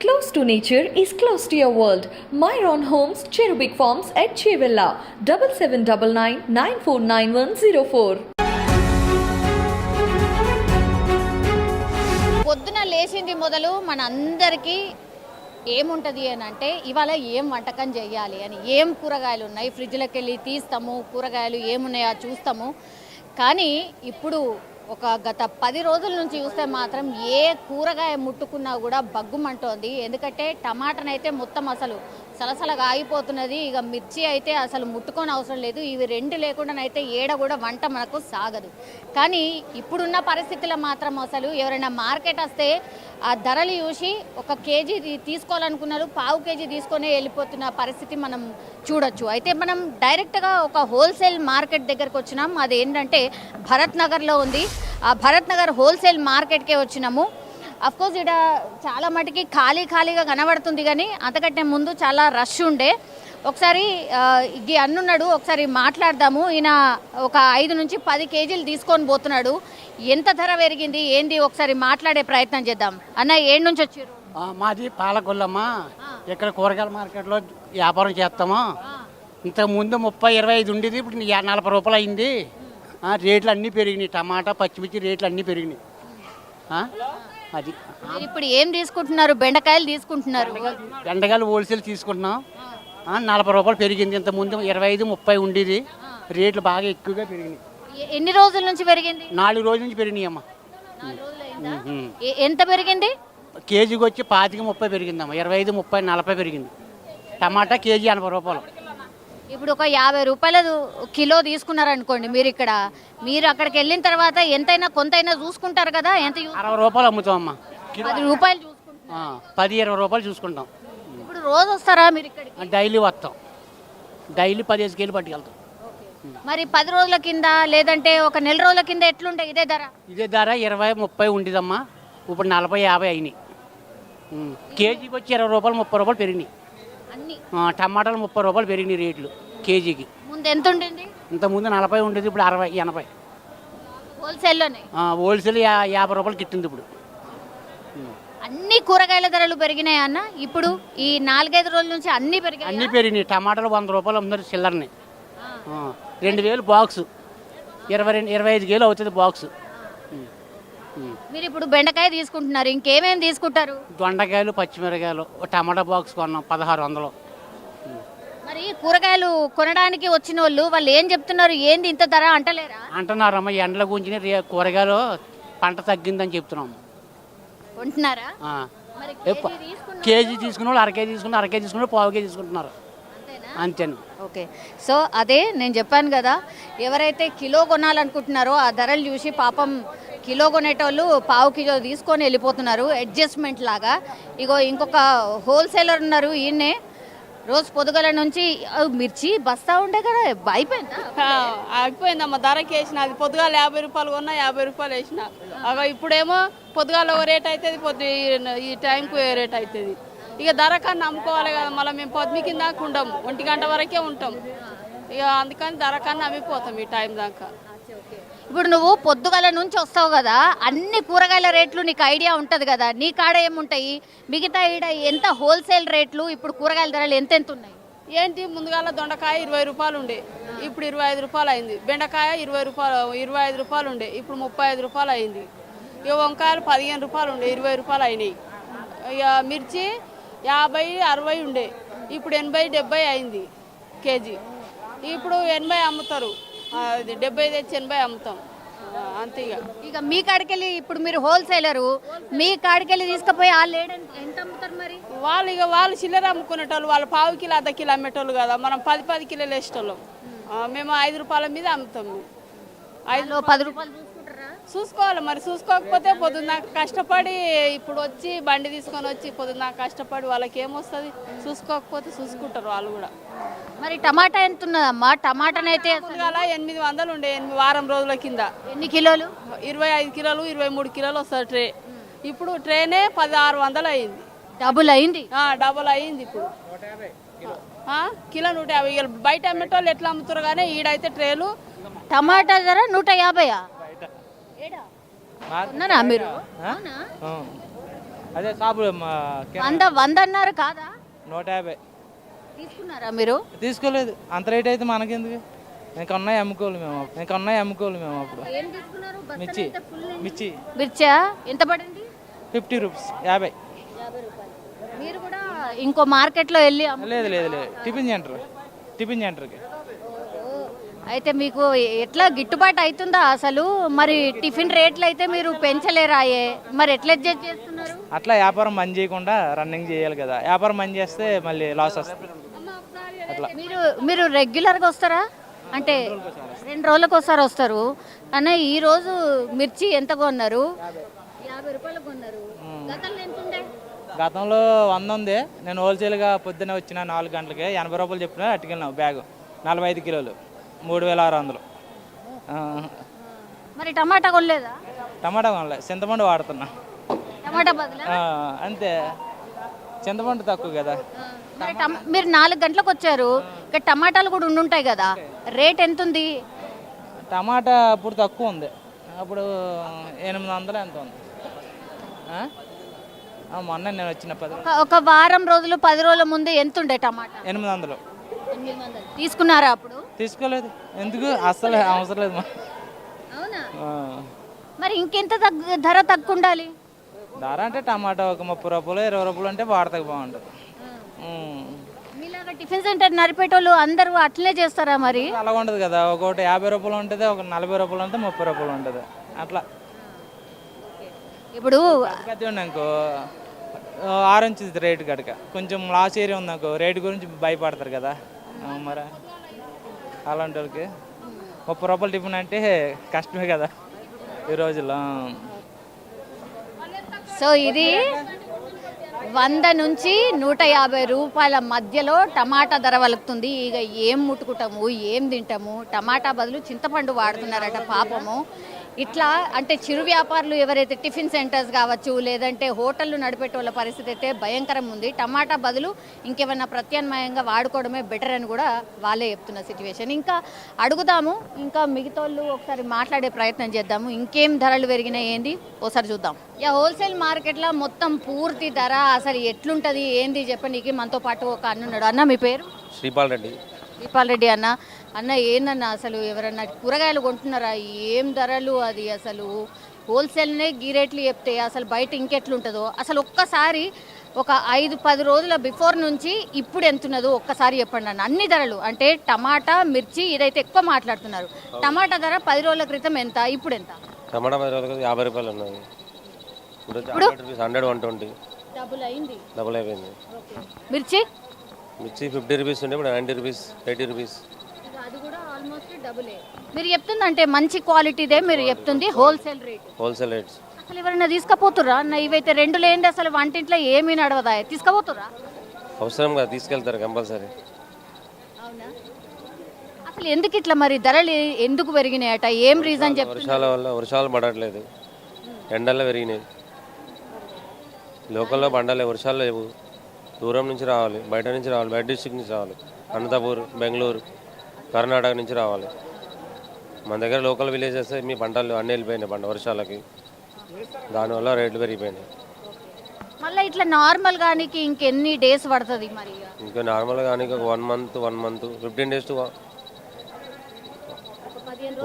Close to nature is close to your world. Myron Homes, Cherubic Farms at Chevilla, 7799 949104. పొద్దున లేచింది మొదలు మన అందరికీ ఏముంటుంది అని అంటే ఇవాళ ఏం వంటకం చేయాలి అని, ఏం కూరగాయలు ఉన్నాయి ఫ్రిడ్జ్లోకి వెళ్ళి తీస్తాము, కూరగాయలు ఏమున్నాయో చూస్తాము. కానీ ఇప్పుడు ఒక గత 10 రోజుల నుంచి చూస్తే మాత్రం ఏ కూరగాయ ముట్టుకున్నా కూడా బగ్గుమంటోంది. ఎందుకంటే టమాటానైతే మొత్తం అసలు సలసలగా ఆగిపోతున్నది. ఇక మిర్చి అయితే అసలు ముట్టుకొని అవసరం లేదు. ఇవి రెండు లేకుండానైతే ఏడ కూడా వంట మనకు సాగదు. కానీ ఇప్పుడున్న పరిస్థితుల్లో మాత్రం అసలు ఎవరైనా మార్కెట్ వస్తే ఆ ధరలు చూసి ఒక కేజీ తీసుకోవాలనుకున్నారు, పావు కేజీ తీసుకొని వెళ్ళిపోతున్న పరిస్థితి మనం చూడొచ్చు. అయితే మనం డైరెక్ట్గా ఒక హోల్సేల్ మార్కెట్ దగ్గరకు వచ్చినాం. అది ఏంటంటే భరత్ నగర్లో ఉంది. ఆ భరత్ నగర్ హోల్సేల్ మార్కెట్కే వచ్చినాము. అఫ్కోర్స్ ఇక్కడ చాలా మటుకి ఖాళీగా కనబడుతుంది, కానీ అంతకంటే ముందు చాలా రష్ ఉండే. ఒకసారి ఈ అన్నున్నాడు, ఒకసారి మాట్లాడదాము. ఈయన ఒక 5 నుంచి 10 కేజీలు తీసుకొని పోతున్నాడు. ఎంత ధర పెరిగింది ఏంది ఒకసారి మాట్లాడే ప్రయత్నం చేద్దాం. అన్న, ఏడు నుంచి వచ్చారు? మాది పాలకొల్లమ్మ. ఇక్కడ కూరగాయల మార్కెట్లో వ్యాపారం చేస్తాము. ఇంతకుముందు 30-25 ఉండేది, ఇప్పుడు 40 రూపాయలు అయింది. రేట్లు అన్నీ పెరిగినాయి. టమాటా, పచ్చిమిర్చి రేట్లు అన్నీ పెరిగినాయి. అది ఇప్పుడు ఏం తీసుకుంటున్నారు? బెండకాయలు తీసుకుంటున్నారు. బెండకాయలు హోల్సేల్ తీసుకుంటున్నాం. 40 రూపాయలు పెరిగింది. ఇంతకుముందు 25-30 ఉండేది. రేట్లు బాగా ఎక్కువగా పెరిగినాయి. ఎన్ని రోజుల నుంచి పెరిగింది? 4 రోజుల నుంచి పెరిగినాయి అమ్మ. ఎంత పెరిగింది? కేజీకి వచ్చి 25-30 పెరిగిందమ్మా. 25-30 40 పెరిగింది. టమాటా కేజీ 80 రూపాయలు. ఇప్పుడు ఒక 50 రూపాయలు కిలో తీసుకున్నారనుకోండి, మీరు అక్కడికి వెళ్ళిన తర్వాత ఎంతైనా కొంతైనా చూసుకుంటారు కదా. ఎంత? 60 రూపాయలు అమ్ముతాం అమ్మా. 10 రూపాయలు చూసుకుంటాం. 10-20 రూపాయలు చూసుకుంటాం. ఇప్పుడు రోజు వస్తారా మీరు ఇక్కడికి? డైలీ వస్తాం. డైలీ 15 కేజీలు పట్టుకెళ్తాం. మరి 10 రోజుల కింద లేదంటే ఒక నెల రోజుల కింద ఎట్లుంటాయి ఇదే ధర? ఇదే ధర 20-30 ఉండేదమ్మా. ఇప్పుడు 40-50 అయినాయి. కేజీకి వచ్చి 20 రూపాయలు 30 రూపాయలు పెరిగినాయి. టమాటాలు 30 రూపాయలు పెరిగినాయి రేట్లు కేజీకి. ముందు ఎంత ఉండింది? ఇంతకుముందు 40 ఉండేది, ఇప్పుడు 60-80. హోల్సేల్లోనే? హోల్సేల్ 50 రూపాయలు కిట్టింది ఇప్పుడు. అన్ని కూరగాయల ధరలు పెరిగినాయి అన్న. ఇప్పుడు ఈ 4-5 రోజుల నుంచి అన్ని పెరిగినాయి. టమాటాలు 100 రూపాయలు అమ్ముతారు చిల్లరని. 2000 బాక్స్, 25 కేలు అవుతుంది బాక్స్. మీరు ఇప్పుడు బెండకాయ తీసుకుంటున్నారు, ఇంకేమేమి తీసుకుంటారు? దొండకాయలు, పచ్చిమిరకాయలు, టమాటా బాక్స్ కొన్నాం 1600. మరి కూరగాయలు కొనడానికి వచ్చిన వాళ్ళు ఏం చెప్తున్నారు? ఏంది ఇంత ధర అంటలేరా? అంటున్నారమ్మా. ఎండల గురించి కూరగాయలు పంట తగ్గిందని చెప్తున్నాం. కొంటున్నారా? కేజీ తీసుకున్న వాళ్ళు అర కేజీ తీసుకున్నారు, అర కేజీ తీసుకున్న పావు కేజీ తీసుకుంటున్నారు. అంతేను. ఓకే. సో అదే నేను చెప్పాను కదా, ఎవరైతే కిలో కొనాలనుకుంటున్నారో ఆ ధరలు చూసి పాపం కిలో కొనేటోళ్ళు పావు కిలో తీసుకొని వెళ్ళిపోతున్నారు అడ్జస్ట్మెంట్ లాగా. ఇగో ఇంకొక హోల్సేలర్ ఉన్నారు, ఈయనే రోజు పొద్దుగల నుంచి మిర్చి బస్తా ఉండే కదా, ఆగిపోయిందమ్మా. ధరకి వేసిన అది పొద్దుగాల 50 రూపాయలు కొన్నా 50 రూపాయలు వేసిన. ఇప్పుడేమో పొద్దుగాల ఓ రేట్ అవుతుంది, ఈ టైంకు ఏ రేట్ అవుతుంది. ఇక ధర కన్నా అమ్ముకోవాలి కదా. మళ్ళీ మేము పొద్దు కింద దాకా ఉంటాం, 1 గంట వరకే ఉంటాం. ఇక అందుకని ధర కన్నా అమ్మిపోతాం ఈ టైం దాకా. ఇప్పుడు నువ్వు పొద్దుగల నుంచి వస్తావు కదా, అన్ని కూరగాయల రేట్లు నీకు ఐడియా ఉంటుంది కదా. నీ కాడ ఏముంటాయి? మిగతా ఈడ ఎంత హోల్సేల్ రేట్లు, ఇప్పుడు కూరగాయల ధరలు ఎంత ఉన్నాయి? ఏంటి, ముందుగాల దొండకాయ 20 రూపాయలు ఉండే, ఇప్పుడు 25 రూపాయలు అయింది. బెండకాయ 25 రూపాయలు ఉండే, ఇప్పుడు 35 రూపాయలు అయింది. ఇక వంకాయలు 15 రూపాయలు ఉండే, 20 రూపాయలు అయినాయి. ఇక మిర్చి 50-60 ఉండే, ఇప్పుడు 80-70 అయింది కేజీ. ఇప్పుడు 80 అమ్ముతారు, 70 తెచ్చి 80 అమ్ముతాం అంతే. ఇక మీ కాడికెళ్ళి ఇప్పుడు మీరు హోల్సేలరు, మీ కాడికెళ్ళి తీసుకుపోయి వాళ్ళు ఎంత అమ్ముతారు మరి? వాళ్ళు చిల్లర అమ్ముకునేటోళ్ళు, వాళ్ళు పావు కిలో 1/2 కిలో అమ్మేటోళ్ళు కదా. మనం 10 కిలోలు వేసేటోళ్ళం. మేము 5 రూపాయల మీద అమ్ముతాము. 10 రూపాయలు చూసుకోవాలి మరి. చూసుకోకపోతే పొద్దున్న కష్టపడి ఇప్పుడు వచ్చి బండి తీసుకొని వచ్చి పొద్దున్న కష్టపడి వాళ్ళకి ఏమొస్తుంది? చూసుకోకపోతే చూసుకుంటారు వాళ్ళు కూడా. మరి టమాటా ఎంత ఉన్నదమ్మా? టమాటానైతే 800 ఉండే వారం రోజుల కింద. ఎన్ని కిలోలు? 25 కిలోలు 23 కిలోలు వస్తుంది ట్రే. ఇప్పుడు ట్రేనే 1600 అయింది. డబుల్ అయింది. డబుల్ అయింది. ఇప్పుడు కిలో 150. బయట అమ్మేటోళ్ళు ఎట్లా అమ్ముతారు కానీ ఈడైతే ట్రేలు. టమాటా ధర 150. ఉన్నారా మీరు? అదే షాపు వంద అన్నారు కాదా? 150 తీసుకున్నారా మీరు? తీసుకోలేదు. అంత రేట్ అయితే మనకెందుకు, ఇంకా ఉన్నాయి అమ్ముకోవాలి మేము అప్పుడు. ఏం తీసుకున్నారు? మిర్చి మిర్చి మిర్చా ఎంత పడింది? 50 రూపీస్, 50. మీరు కూడా ఇంకో మార్కెట్లో వెళ్ళి లేదు టిఫిన్ సెంటర్కి. అయితే మీకు ఎట్లా గిట్టుబాటు అవుతుందా అసలు? మరి టిఫిన్ రేట్లు అయితే మీరు పెంచలేరాయే, మరి ఎట్లా అడ్జస్ట్ చేస్తున్నారు? అట్లా వ్యాపారం బంద్ చేయకుండా రన్నింగ్ చేయాలి కదా. వ్యాపారం బంద్ చేస్తే మళ్ళీ లాస్ వస్తుంది. అట్లా మీరు రెగ్యులర్గా వస్తారా? అంటే 2 రోజులకు ఒకసారి వస్తారు. కానీ ఈరోజు మిర్చి ఎంత కొన్నారు? 50 రూపాయలు కొన్నారు. గతంలో ఎంత ఉండే? గతంలో 100 ఉంది. నేను హోల్సేల్గా పొద్దున్న వచ్చిన 4 గంటలకి 80 రూపాయలు చెప్పిన అట్టుకెళ్ళినావు బ్యాగు 45 కిలోలు 3600. మరి టమాటా కొనలేదా? టమాటా కొనలే, చింతపండు వాడుతున్నా. టమాటా బదులు అంతే, చింతపండు తక్కువ కదా. మరి మీరు 4 గంటలకు వచ్చారు, ఇక్కడ టమాటాలు కూడా ఉండుంటాయి కదా, రేట్ ఎంత ఉంది? టమాటా అప్పుడు తక్కువ ఉంది, అప్పుడు 800 ఎంత ఉంది. మొన్న నేను వచ్చిన 10 ఒక వారం రోజులు 10 రోజుల ముందు ఎంత ఉండే టమాటా? 800. తీసుకున్నారా అప్పుడు? తీసుకోలేదు, ఎందుకు, అస్సలు అవసరం లేదు. అవునా? మరి ఇంకెంత ధర తక్కువ ఉండాలి? ధర అంటే టమాటా ఒక 30 రూపాయలు 20 రూపాయలు అంటే వాడతాకి బాగుంటుంది. మీలాగా టిఫిన్ సెంటర్ నడిపేటోళ్ళు అందరూ అట్లనే చేస్తారా? మరి అలా ఉండదు కదా, ఒకటి 50 రూపాయలు ఉంటుంది, ఒక 40 రూపాయలు ఉంటుంది, 30 రూపాయలు ఉంటుంది అట్లా. ఇప్పుడు పెద్ద ఉందనుకో ఆరెంజ్ రేటు కనుక కొంచెం లాస్ ఏరియా ఉందనుకో రేటు గురించి భయపడతారు కదా. మరి అలాంటి వాళ్ళకి 30 రూపాయలు టిఫిన్ అంటే కష్టమే కదా ఈ రోజుల్లో. సో ఇది 100 నుంచి 150 రూపాయల మధ్యలో టమాటా ధర వలుకుతుంది. ఇక ఏం ముట్టుకుంటాము, ఏం తింటాము? టమాటా బదులు చింతపండు వాడుతున్నారట పాపము. ఇట్లా అంటే చిరు వ్యాపారులు ఎవరైతే టిఫిన్ సెంటర్స్ కావచ్చు, లేదంటే హోటళ్ళు నడిపేట వాళ్ళ పరిస్థితి అయితే భయంకరం ఉంది. టమాటా బదులు ఇంకేమన్నా ప్రత్యామ్నాయంగా వాడుకోవడమే బెటర్ అని కూడా వాళ్ళే చెప్తున్న సిచ్యువేషన్. ఇంకా అడుగుదాము, ఇంకా మిగతా వాళ్ళు ఒకసారి మాట్లాడే ప్రయత్నం చేద్దాము. ఇంకేం ధరలు పెరిగినాయి ఏంది ఒకసారి చూద్దాం. హోల్సేల్ మార్కెట్లో మొత్తం పూర్తి ధర అసలు ఎట్లుంటుంది ఏంది చెప్పండి. మనతో పాటు ఒక అన్న ఉన్నాడు. అన్న మీ పేరు? శ్రీపాల్ రెడ్డి. శ్రీపాల్ రెడ్డి అన్న. అన్న ఏందన్న అసలు ఎవరన్నా కూరగాయలు కొంటున్నారా? ఏం ధరలు అది అసలు హోల్సేల్నే గిరేట్లు చెప్తే అసలు బయట ఇంకెట్లుంటుందో అసలు ఒక్కసారి ఒక 5-10 రోజుల బిఫోర్ నుంచి ఇప్పుడు ఎంతున్నదో ఒక్కసారి చెప్పండి అన్న. అన్ని ధరలు అంటే టమాటా, మిర్చి ఇదైతే ఎక్కువ మాట్లాడుతున్నారు. టమాటా ధర 10 రోజుల క్రితం ఎంత, ఇప్పుడు ఎంత? టమాటా 10 రోజులకు 50 రూపాయలు ఉన్నాయి, ఇప్పుడు 100, 120 డబుల్ అయింది, డబుల్ అయిపోయింది. మిర్చి 50 రూపీస్ ఉండే, ఇప్పుడు 90 రూపీస్, 80 రూపీస్. అది కూడా ఆల్మోస్ట్ డబులే. మీరు చెప్తుంది అంటే మంచి క్వాలిటీదే మీరు చెప్తుంది, హోల్సేల్ రేట్. Wholesale rates. అసలు ఎవరైనా తీసుకుపోతుర్రా అన్న? ఇవైతే 2 లేనిది అసలు వంటింట్లో ఏమీ నడవదా? తీసుకుపోతుర్రా? అవసరం కదా, తీసుకెళ్తారు కంపల్సరీ. అవునా? అసలు ఎందుకు ఇట్లా మరి ధరలు ఎందుకు పెరిగినాయట? ఏం రీజన్ చెప్తున్నారు? వర్షాల వల్ల, వర్షాలు పడట్లేదు, ఎండల్లో పెరిగినాయి. లోకల్లో పండలే, వర్షాలు లేవు, దూరం నుంచి రావాలి, బయట నుంచి రావాలి, బయట డిస్ట్రిక్ట్ నుంచి రావాలి, అనంతపూర్, బెంగళూరు, కర్ణాటక నుంచి రావాలి. మన దగ్గర లోకల్ విలేజెస్ మీ పంటలు అన్నీ వెళ్ళిపోయినాయి పంట వర్షాలకి, దానివల్ల రేట్లు పెరిగిపోయినాయి. మళ్ళీ ఇట్లా నార్మల్ కానీ ఇంకెన్ని డేస్ పడుతుంది మరి? ఇంకా నార్మల్ కానీ ఒక 1 మంత్ 15 డేస్ టు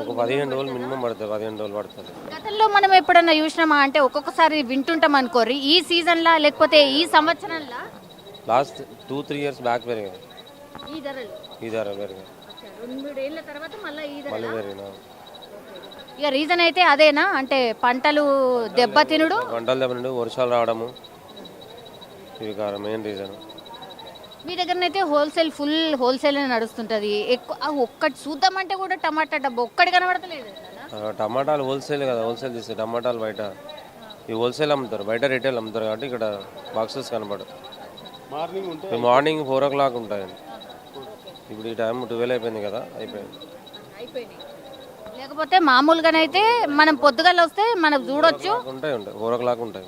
ఒక 15 రోజులు మినిమం పడుతుంది, 15 రోజులు పడుతుంది. గతంలో మనం ఎప్పుడన్నా చూసినామా అంటే ఒక్కొక్కసారి వింటుంటాం అనుకోరి, ఈ సీజన్లా లేకపోతే ఈ సంవత్సరంలో లాస్ట్ 2-3 ఇయర్స్ బ్యాక్ పెరిగాయి ఈ ధరలు. ఈ ధర పెరిగాయి, 2-3 ఏళ్ల తర్వాత మళ్ళీ ఈ ధర. మళ్ళీ పెరిగినా. ఇక రీజన్ అయితే అదేనా అంటే పంటలు దెబ్బతినుడు, పంటలు దెబ్బతినుడు, వర్షాలు రావడము, ఇవి కారణం, మెయిన్ రీజన్. మీ దగ్గరనైతే హోల్సేల్ ఫుల్ హోల్సేల్ నడుస్తుంటుంది ఎక్కువ. ఒక్కటి చూద్దామంటే కూడా టమాటా డబ్బు ఒక్కటి కనబడతలేదు. టమాటాలు హోల్సేల్ కదా, హోల్సేల్ తీస్తే టమాటాలు బయట ఈ హోల్సేల్ అమ్ముతారు, బయట రిటైల్ అమ్ముతారు కాబట్టి ఇక్కడ బాక్సెస్ కనబడవు. మార్నింగ్ 4 o'clock ఉంటాయండి, ఇప్పుడు ఈ టైం 12 అయిపోయింది కదా, అయిపోయింది. లేకపోతే మామూలుగానైతే మనం పొద్దుగాల వస్తే మనం చూడొచ్చు, ఉంటాయి 4 o'clock ఉంటాయి,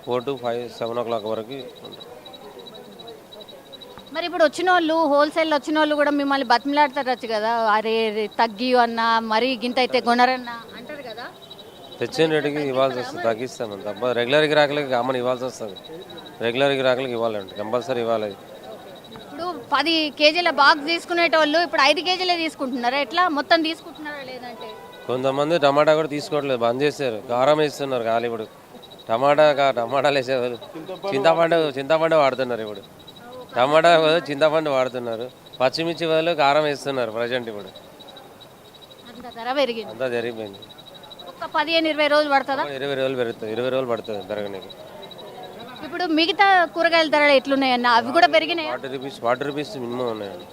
4 to 5, 7 o'clock వరకు ఉంటాయి. మరి ఇప్పుడు వచ్చిన వాళ్ళు హోల్సేల్ వచ్చిన వాళ్ళు కూడా మిమ్మల్ని బతిమలాడతారచ్చు కదా, అరే తగ్గి అన్న మరీ గింత అయితే కొనరన్నా అంటారు కదా. తెచ్చిన రేటుకి ఇవ్వాల్సి వస్తుంది, తగ్గిస్తాం తప్ప రెగ్యులర్ గిరాకులకి కామన్ ఇవ్వాల్సి వస్తుంది. రెగ్యులర్ గిరాకులకి ఇవ్వాలండి, కంపల్సరీ ఇవ్వాలి. ఇప్పుడు 10 కేజీల బాక్స్ తీసుకునేటోళ్ళు ఇప్పుడు 5 కేజీలే తీసుకుంటున్నారా? ఎట్లా మొత్తం తీసుకుంటున్నారా లేదంటే? కొంతమంది టమాటా కూడా తీసుకోవట్లేదు, బంద్ చేశారు. కారం వేస్తున్నారు ఖాళీ. ఇప్పుడు టమాటాలు వేసేవాళ్ళు చింతపండు వాడుతున్నారు. ఇప్పుడు టమాటా బదులు చింతపండు వాడుతున్నారు. పచ్చిమిర్చి బదులు కారం వేస్తున్నారు ప్రజెంట్. ఇప్పుడు అంత ధర పెరిగింది. అంతా జరిగిపోయింది. ఒక 15-20 రోజులు పడుతుందా? 20 రోజులు పెరుగుతుంది, 20 రోజులు పడుతుంది పెరగడానికి. ఇప్పుడు మిగతా కూరగాయల ధరలు ఎట్లున్నాయన్న? అవి కూడా పెరిగినాయి. 40 రూపీస్ మినిమం ఉన్నాయండి.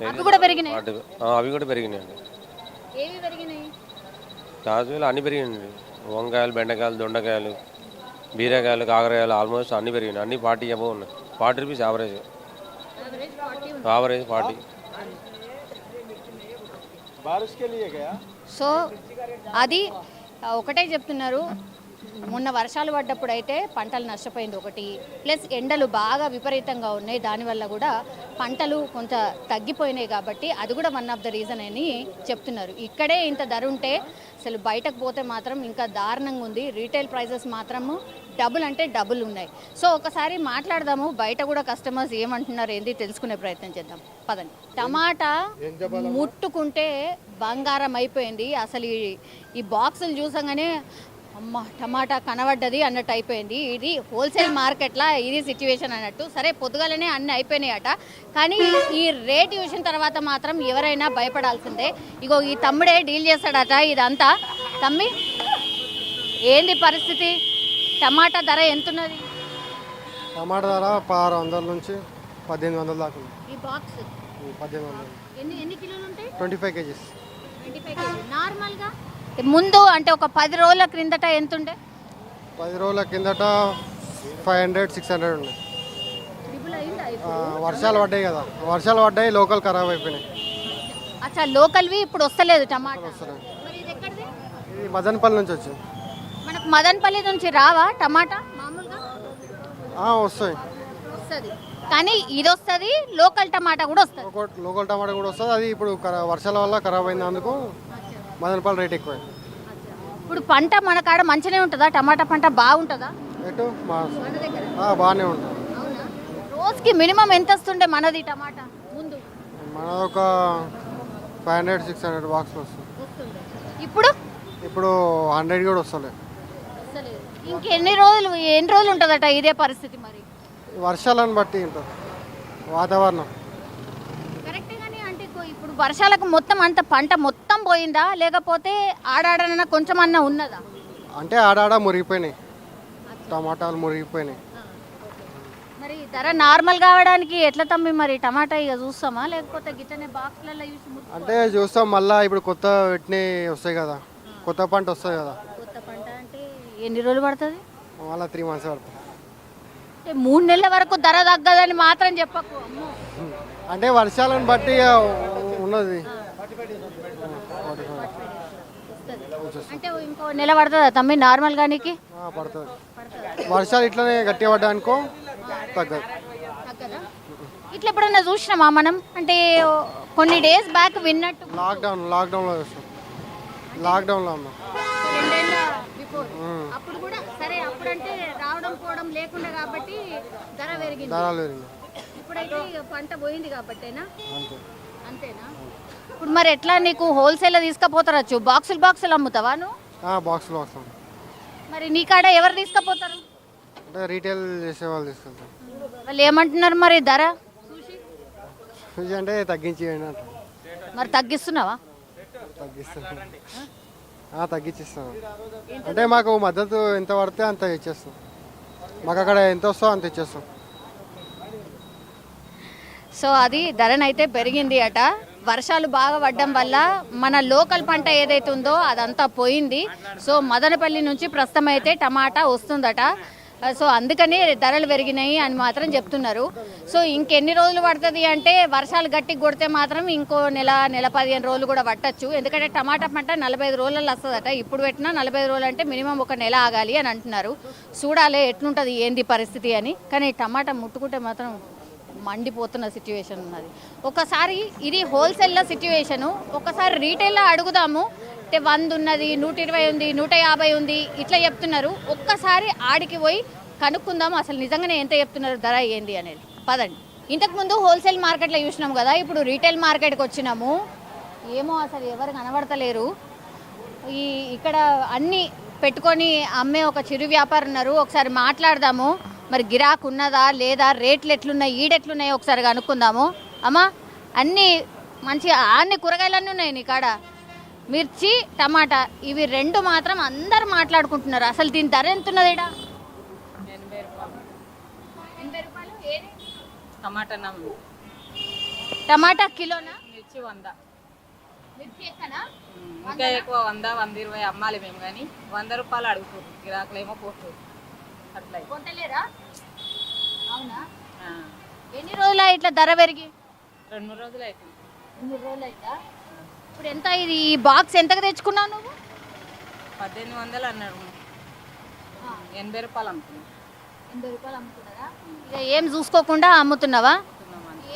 అవి కూడా పెరిగినాయి. అవి కూడా పెరిగినాయండి. ఏవి పెరిగినాయి? కాజులు అన్ని పెరిగినాయండి. వంకాయలు, బెండకాయలు, దొండకాయలు, బీరకాయలు, కాకరకాయలు ఆల్మోస్ట్ అన్ని పెరిగినాయి. అన్ని 40 అబవ్ ఉన్నాయి. 40 రూపీస్ యావరేజ్ 40. సో అది ఒకటే చెప్తున్నారు. మొన్న వర్షాలు పడ్డప్పుడు అయితే పంటలు నష్టపోయింది ఒకటి, ప్లస్ ఎండలు బాగా విపరీతంగా ఉన్నాయి, దానివల్ల కూడా పంటలు కొంత తగ్గిపోయినాయి. కాబట్టి అది కూడా వన్ ఆఫ్ ద రీజన్ అని చెప్తున్నారు. ఇక్కడే ఇంత ధర ఉంటే అసలు బయటకు పోతే మాత్రం ఇంకా దారుణంగా ఉంది. రీటైల్ ప్రైజెస్ మాత్రము డబుల్ అంటే డబుల్ ఉన్నాయి. సో ఒకసారి మాట్లాడదాము, బయట కూడా కస్టమర్స్ ఏమంటున్నారు ఏంది తెలుసుకునే ప్రయత్నం చేద్దాం పదండి. టమాటా ముట్టుకుంటే బంగారం అయిపోయింది. అసలు ఈ బాక్సులు చూసంగానే అమ్మ టమాటా కనబడ్డది అన్నట్టు అయిపోయింది. ఇది హోల్సేల్ మార్కెట్లా ఇది సిచ్యువేషన్ అన్నట్టు. సరే పొద్దుగాలనే అన్నీ అయిపోయినాయట, కానీ ఈ రేట్ చూసిన తర్వాత మాత్రం ఎవరైనా భయపడాల్సిందే. ఇగో ఈ తమ్ముడే డీల్ చేస్తాడట ఇదంతా. తమ్మి ఏంది పరిస్థితి? టమాటా ధర ఎంతున్నది? టమాటా ధర 1600 నుంచి 1800 దాకా ఉంది. ఈ బాక్స్ 1800. ఎన్ని కిలోలు ఉంటాయి? 25 కేజీస్. 25 కేజీ. నార్మల్గా ముందు అంటే ఒక 10 రోజుల క్రిందట ఎంత ఉండే? 10 రోజుల కిందట 500-600 ఉన్నాయి. వర్షాలు పడ్డాయి కదా, వర్షాలు పడ్డాయి, లోకల్ ఖరాబ్ అయిపోయినాయి. అచ్చా, లోకల్వి ఇప్పుడు వస్తలేదు టమాటా. వస్తున్నాయి. మరి ఇది ఎక్కడిది? ఇది మదనపల్లి నుంచి వచ్చింది. మనకు మదనపల్లి నుంచి రావా టమాటా మామూలుగా? వస్తాయి. వస్తుంది, కానీ ఇది వస్తుంది, లోకల్ టమాటా కూడా వస్తుంది. లోకల్ టమాటా కూడా వస్తుంది. అది ఇప్పుడు వర్షాల వల్ల ఖరాబ్ అయినందుకు మదనపల్లి రేట్ ఎక్కువ. ఇప్పుడు పంట మన కాడ మంచిగానే ఉంటుందా? టమాటా పంట బాగుంటుందా? ఎటు మన దగ్గర బాగానే ఉంటుంది. అవునా? రోజుకి మినిమం ఎంత వస్తుండే మనది టమాటా ముందు? మన ఒక 500-600 బాక్స్ వస్తుంది. ఇప్పుడు 100 కూడా వస్తలేదు. ఇంకెన్ని రోజులు ఉంటుందట ఇదే పరిస్థితి? మరి వర్షాలను బట్టి ఉంటుంది, వాతావరణం. కరెక్టే, కానీ అంటే ఇప్పుడు వర్షాలకు మొత్తం అంత పంట మొత్తం పోయిందా, లేకపోతే ఆడాడన కొంచెం అన్నా ఉన్నదా? అంటే ఆడాడ మురిగిపోయినాయి, టమాటాలు మురిగిపోయినాయి. మరి ధర నార్మల్ కావడానికి ఎట్లా తమ్మి మరి టమాటా ఇక చూస్తామా, లేకపోతే గిట్టనే బాక్స్లలో చూసి అంటే చూస్తాం. మళ్ళీ ఇప్పుడు కొత్త పెట్టినవి వస్తాయి కదా, కొత్త పంట వస్తుంది కదా. కొత్త పంట అంటే ఎన్ని రోజులు పడుతుంది? మళ్ళీ 3 months పడుతుంది. 3 నెలల వరకు ధర తగ్గదని మాత్రం చెప్పకు. అమ్మో, అంటే వర్షాలను బట్టి ఉన్నది. అంటే ఇంకో నెల పడుతుందా తమ్మి నార్మల్ గానికి? పడుతుంది. వర్షాలు ఇట్లనే గట్టిగా పడ్డానుకో తగ్గదు. ఇట్లా ఎప్పుడన్నా చూసినామా మనం? అంటే కొన్ని డేస్ బ్యాక్ విన్నట్టు లాక్డౌన్లో చూస్తాం. లాక్డౌన్లో ఉన్నాం. 2 ఏళ్ళ బిఫోర్. అప్పుడు కూడా సరే, అప్పుడంటే రావడం పోవడం లేకుండా కాబట్టి ధర పెరిగింది. ఇప్పుడైతే ఇక పంట పోయింది కాబట్టేనా? అంతేనా? ఇప్పుడు మరి ఎట్లా నీకు హోల్సేల్లో తీసుకుపోతారచ్చు? బాక్సులు అమ్ముతావా నువ్వు? బాక్సులు వస్తాం. మరి నీ కాడ ఎవరు తీసుకుపోతారు? అంటే రీటైల్ చేసే వాళ్ళు తీసుకెళ్తాం. వాళ్ళు ఏమంటున్నారు మరి ధర చూసి? అంటే తగ్గించి మరి తగ్గిస్తున్నావా? తగ్గించిస్తాం. అంటే మాకు మద్దతు ఎంత పడితే అంత ఇచ్చేస్తాం. మాకు అక్కడ ఎంత వస్తుందో అంత ఇచ్చేస్తాం. సో అది ధరనైతే పెరిగింది అట. వర్షాలు బాగా పడడం వల్ల మన లోకల్ పంట ఏదైతే ఉందో అదంతా పోయింది. సో మదనపల్లి నుంచి ప్రస్తుతం అయితే టమాటా వస్తుందట. సో అందుకని ధరలు పెరిగినాయి అని మాత్రం చెప్తున్నారు. సో ఇంకెన్ని రోజులు పడుతుంది అంటే, వర్షాలు గట్టిగా కొడితే మాత్రం ఇంకో నెల 15 రోజులు కూడా పట్టచ్చు. ఎందుకంటే టమాటా పంట 45 రోజులలో వస్తుందట. ఇప్పుడు పెట్టినా 45 రోజులు అంటే మినిమం ఒక నెల ఆగాలి అని అంటున్నారు. చూడాలి ఎట్లుంటుంది ఏంది పరిస్థితి అని. కానీ టమాటా ముట్టుకుంటే మాత్రం మండిపోతున్న సిచ్యువేషన్ ఉన్నది. ఒకసారి ఇది హోల్సేల్లో సిచ్యువేషను, ఒకసారి రీటైల్లో అడుగుదాము. 100 ఉన్నది, 120 ఉంది, 150 ఉంది, ఇట్లా చెప్తున్నారు. ఒక్కసారి ఆడికి పోయి కనుక్కుందాం అసలు నిజంగానే ఎంత చెప్తున్నారు ధర ఏంది అనేది. పదండి. ఇంతకుముందు హోల్సేల్ మార్కెట్లో చూసినాం కదా, ఇప్పుడు రీటైల్ మార్కెట్కి వచ్చినాము. ఏమో అసలు ఎవరు కనబడతలేరు. ఇక్కడ అన్నీ పెట్టుకొని అమ్మే ఒక చిరు వ్యాపారం ఉన్నారు. ఒకసారి మాట్లాడదాము. మరి గిరాకు ఉన్నదా లేదా, రేట్లు ఎట్లున్నాయి, ఈడెట్లున్నాయి ఒకసారి కనుక్కుందాము. అమ్మా, అన్నీ మంచిగా అన్ని కూరగాయలన్నీ ఉన్నాయి నీ కాడ. మిర్చి, టమాటా ఇవి 2 మాత్రం అందరు మాట్లాడుకుంటున్నారు. అసలు దీని ధర ఎంత ఉన్నది ఈడ? 80 రూపాయలు. ఏది టమాటా కిలోనా? మిర్చి 100, మిర్చి ఎక్కనా? ఇంకా ఎక్కువ 100, 120 అమ్మాలి మేము, కానీ 100 రూపాయలు అడుగుతారు. గిరాకులేమో పోతుంది. అట్లా కొంటలేరా? అవునా? ఎన్ని రోజులు ఇట్లా ధర పెరిగి? 2 రోజులు అవుతుంది. 3 రోజులు అవుతా. ఇప్పుడు ఎంత ఇది? ఈ బాక్స్ ఎంతకు తెచ్చుకున్నావు నువ్వు? 1800 అన్నారు. 80 రూపాయలు అమ్ముతున్నాం. 80 రూపాయలు అమ్ముతున్నారా? ఇక ఏం చూసుకోకుండా అమ్ముతున్నావా?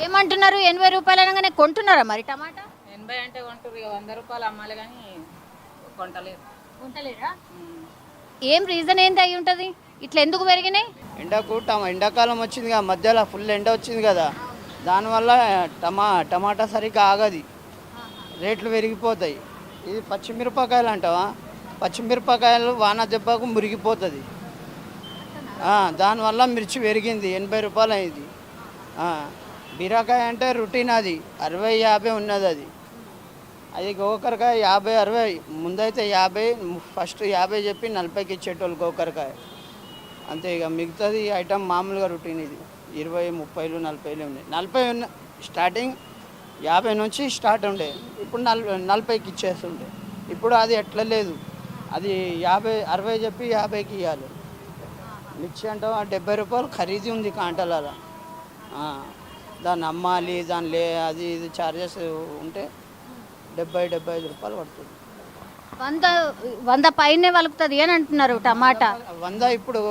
ఏమంటున్నారు? 80 రూపాయలు అనగానే కొంటున్నారా మరి టమాటా? 80 అంటే కొంటారు. ఇక 100 రూపాయలు అమ్మాలి, కానీ కొంటలేరు. కొంటలేరా? ఏం రీజన్ ఏంటి అయి ఉంటుంది? ఇట్లా ఎందుకు పెరిగినాయి? ఎండాకాలం వచ్చింది కదా, మధ్యలో ఫుల్ ఎండ వచ్చింది కదా, దానివల్ల టమాటా సరిగ్గా ఆగది, రేట్లు పెరిగిపోతాయి. ఇది పచ్చిమిరపకాయలు అంటావా, పచ్చిమిరపకాయలు వాన దెబ్బకు మురిగిపోతుంది. దానివల్ల మిర్చి పెరిగింది, 80 రూపాయలు అయింది. బీరకాయ అంటే రొటీన్, అది 60-50 ఉన్నది. అది గోకరకాయ 50-60, ముందైతే 50, ఫస్ట్ 50 చెప్పి 40కి ఇచ్చేటోళ్ళు గోకరకాయ. అంతే. ఇక మిగతాది ఐటమ్ మామూలుగా రొటీన్. ఇది 20, 30, 40 ఉన్నాయి. 40 ఉన్న స్టార్టింగ్, 50 నుంచి స్టార్ట్ ఉండే, ఇప్పుడు 40కి ఇచ్చేస్తుండే. ఇప్పుడు అది ఎట్లా లేదు, అది 50-60 చెప్పి 50కి ఇవ్వాలి. మిర్చి అంటే 70 రూపాయలు ఖరీదు ఉంది కాంటలలో. దాన్ని అమ్మాలి, దాని అది ఇది ఛార్జెస్ ఉంటే 70-75 రూపాయలు పడుతుంది. 100 పైనే వలుకుతుంది అని అంటున్నారు టమాటా. 100 ఇప్పుడు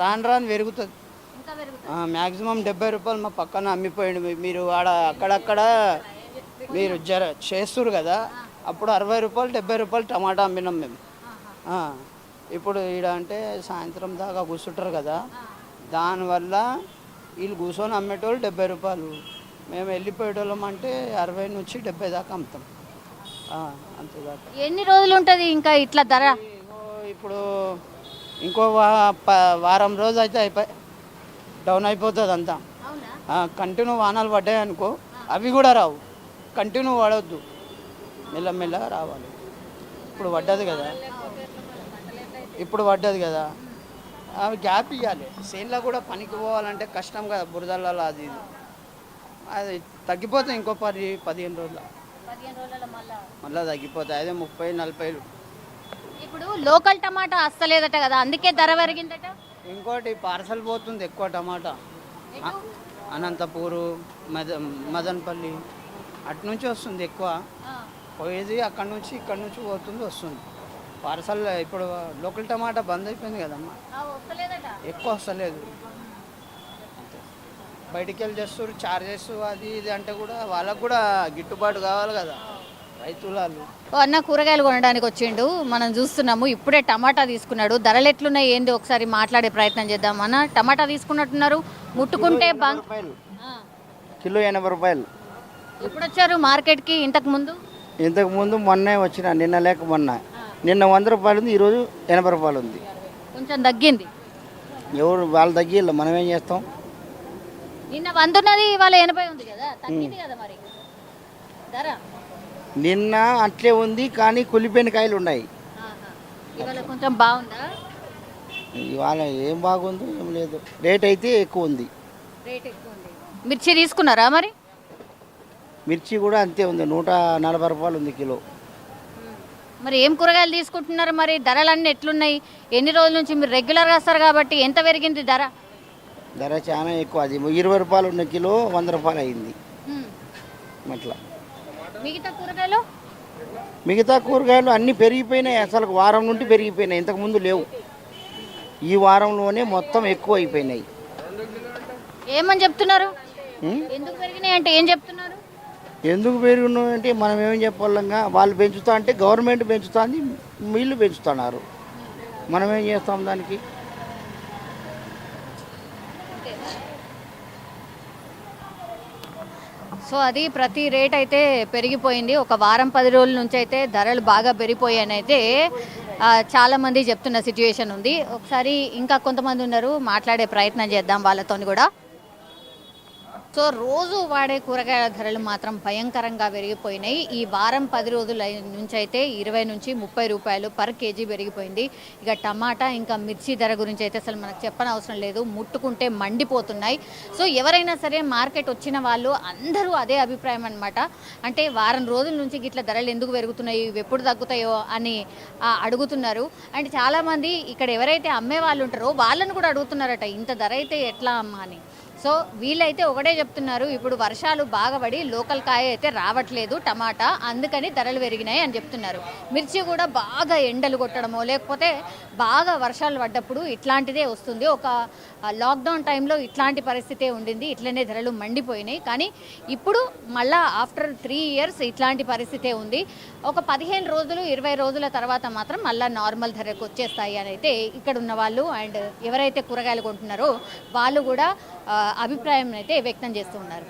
రాను పెరుగుతుంది. మ్యాక్సిమం 70 రూపాయలు మా పక్కన అమ్మిపోయింది. మీరు అక్కడక్కడ మీరు చేస్తున్నారు కదా, అప్పుడు 60 రూపాయలు 70 రూపాయలు టమాటా అమ్మినాం మేము. ఇప్పుడు ఈడ అంటే సాయంత్రం దాకా కూర్చుంటారు కదా, దానివల్ల వీళ్ళు కూర్చొని అమ్మేటోళ్ళు 70 రూపాయలు, మేము వెళ్ళిపోయేటోళ్ళం అంటే 60 నుంచి 70 దాకా అమ్ముతాం. అంతేదాకా. ఎన్ని రోజులు ఉంటుంది ఇంకా ఇట్లా ధర? ఇప్పుడు ఇంకో వారం రోజు అయితే డౌన్ అయిపోతుంది అంతా. కంటిన్యూ వానాలు పడ్డాయి అనుకో, అవి కూడా రావు. కంటిన్యూ పడవద్దు, మెల్లమెల్లగా రావాలి. ఇప్పుడు పడ్డది కదా, అవి గ్యాప్ ఇవ్వాలి. చేనులో కూడా పనికి పోవాలంటే కష్టం కదా, బురదలలో అది అది తగ్గిపోతాయి. ఇంకో 10-15 రోజులు మళ్ళీ తగ్గిపోతాయి. అదే 30-40. ఇప్పుడు లోకల్ టమాటా వస్తలేదట కదా, అందుకే ధర పెరిగిందట. ఇంకోటి పార్సల్ పోతుంది ఎక్కువ టమాటా, అనంతపూరు, మదనపల్లి అటు నుంచి వస్తుంది ఎక్కువ పోయేది. అక్కడ నుంచి ఇక్కడ నుంచి పోతుంది వస్తుంది పార్సల్. ఇప్పుడు లోకల్ టమాటా బంద్ అయిపోయింది కదమ్మా, ఎక్కువ వస్తలేదు. బయటికి వెళ్ళి చేస్తారు, చార్జెస్ అది ఇది అంటే కూడా వాళ్ళకు కూడా గిట్టుబాటు కావాలి కదా రైతులు. అన్న కూరగాయలు కొనడానికి వచ్చిండు, మనం చూస్తున్నాము. ఇప్పుడే టమాటా తీసుకున్నాడు. ధరలు ఎట్లున్నాయి ఏంది ఒకసారి మాట్లాడే ప్రయత్నం చేద్దాం. అన్న టమాటా తీసుకున్నట్టున్నారు, ముట్టుకుంటే కిలో 80 రూపాయలు. ఎప్పుడు వచ్చారు మార్కెట్కి? ఇంతకు ముందు మొన్నే వచ్చిన, నిన్న లేక మొన్న. నిన్న 100 రూపాయలు ఉంది, ఈరోజు 80 రూపాయలు ఉంది. కొంచెం తగ్గింది. ఎవరు వాళ్ళు తగ్గిళ్ళు, మనం ఏం చేస్తాం. నిన్న 100 ఉన్నది, ఇవాళ 80 ఉంది కదా, తగ్గింది కదా మరి ధర. నిన్న అట్లే ఉంది, కానీ కులిపోయిన కాయలు ఉన్నాయి. ఇవాళ కొంచెం బాగుందా? ఇవాళ ఏం బాగుందో ఏం లేదు, రేట్ అయితే ఎక్కువ ఉంది. మిర్చి తీసుకున్నారా మరి? మిర్చి కూడా అంతే ఉంది, 140 రూపాయలు ఉంది కిలో. మరి ఏం కూరగాయలు తీసుకుంటున్నారు మరి? ధరలన్నీ ఎట్లున్నాయి? ఎన్ని రోజుల నుంచి మీరు రెగ్యులర్గా వస్తారు కాబట్టి ఎంత పెరిగింది ధర? ధర చాలా ఎక్కువ, అది 20 రూపాయలు ఉన్న కిలో 100 రూపాయలు అయింది. అట్లా మిగతా కూరగాయలు అన్నీ పెరిగిపోయినాయి. అసలు వారం నుండి పెరిగిపోయినాయి, ఇంతకుముందు లేవు. ఈ వారంలోనే మొత్తం ఎక్కువ అయిపోయినాయి. ఏమని చెప్తున్నారు? ఎందుకు పెరిగినాయి అంటే ఏం చెప్తున్నారు? ఎందుకు పెరుగున్నాయంటే మనం ఏం చెప్పాలంగా, వాళ్ళు పెంచుతా అంటే గవర్నమెంట్ పెంచుతుంది, వీళ్ళు పెంచుతున్నారు, మనం ఏం చేస్తాం దానికి. సో అది ప్రతి రేట్ అయితే పెరిగిపోయింది. ఒక వారం 10 రోజుల నుంచి అయితే ధరలు బాగా పెరిగిపోయాయని అయితే చాలామంది చెప్తున్న సిచ్యువేషన్ ఉంది. ఒకసారి ఇంకా కొంతమంది ఉన్నారు, మాట్లాడే ప్రయత్నం చేద్దాం వాళ్ళతో కూడా. సో రోజు వాడే కూరగాయల ధరలు మాత్రం భయంకరంగా పెరిగిపోయినాయి. ఈ వారం 10 రోజుల నుంచి అయితే 20 నుంచి 30 రూపాయలు పర్ కేజీ పెరిగిపోయింది. ఇక టమాటా ఇంకా మిర్చి ధర గురించి అయితే అసలు మనకు చెప్పనవసరం లేదు, ముట్టుకుంటే మండిపోతున్నాయి. సో ఎవరైనా సరే మార్కెట్ వచ్చిన వాళ్ళు అందరూ అదే అభిప్రాయం అనమాట. అంటే వారం రోజుల నుంచి ఇట్లా ధరలు ఎందుకు పెరుగుతున్నాయి, ఇవి ఎప్పుడు తగ్గుతాయో అని అడుగుతున్నారు. అండ్ చాలామంది ఇక్కడ ఎవరైతే అమ్మే వాళ్ళు ఉంటారో వాళ్ళని కూడా అడుగుతున్నారట, ఇంత ధర అయితే ఎట్లా అమ్మా అని. సో వీళ్ళైతే ఒకటే చెప్తున్నారు, ఇప్పుడు వర్షాలు బాగా పడి లోకల్ కాయ అయితే రావట్లేదు టమాటా, అందుకని ధరలు పెరిగినాయి అని చెప్తున్నారు. మిర్చి కూడా బాగా ఎండలు కొట్టడమో లేకపోతే బాగా వర్షాలు పడ్డప్పుడు ఇట్లాంటిదే వస్తుంది. ఒక లాక్డౌన్ టైంలో ఇట్లాంటి పరిస్థితే ఉండింది, ఇట్లనే ధరలు మండిపోయినాయి. కానీ ఇప్పుడు మళ్ళా ఆఫ్టర్ 3 ఇయర్స్ ఇట్లాంటి పరిస్థితే ఉంది. ఒక 15 రోజులు 20 రోజుల తర్వాత మాత్రం మళ్ళీ నార్మల్ ధరకు వచ్చేస్తాయి అని అయితే ఇక్కడ ఉన్న వాళ్ళు అండ్ ఎవరైతే కూరగాయలు కొంటున్నారో వాళ్ళు కూడా అభిప్రాయం అయితే వ్యక్తం చేస్తూ ఉన్నారు.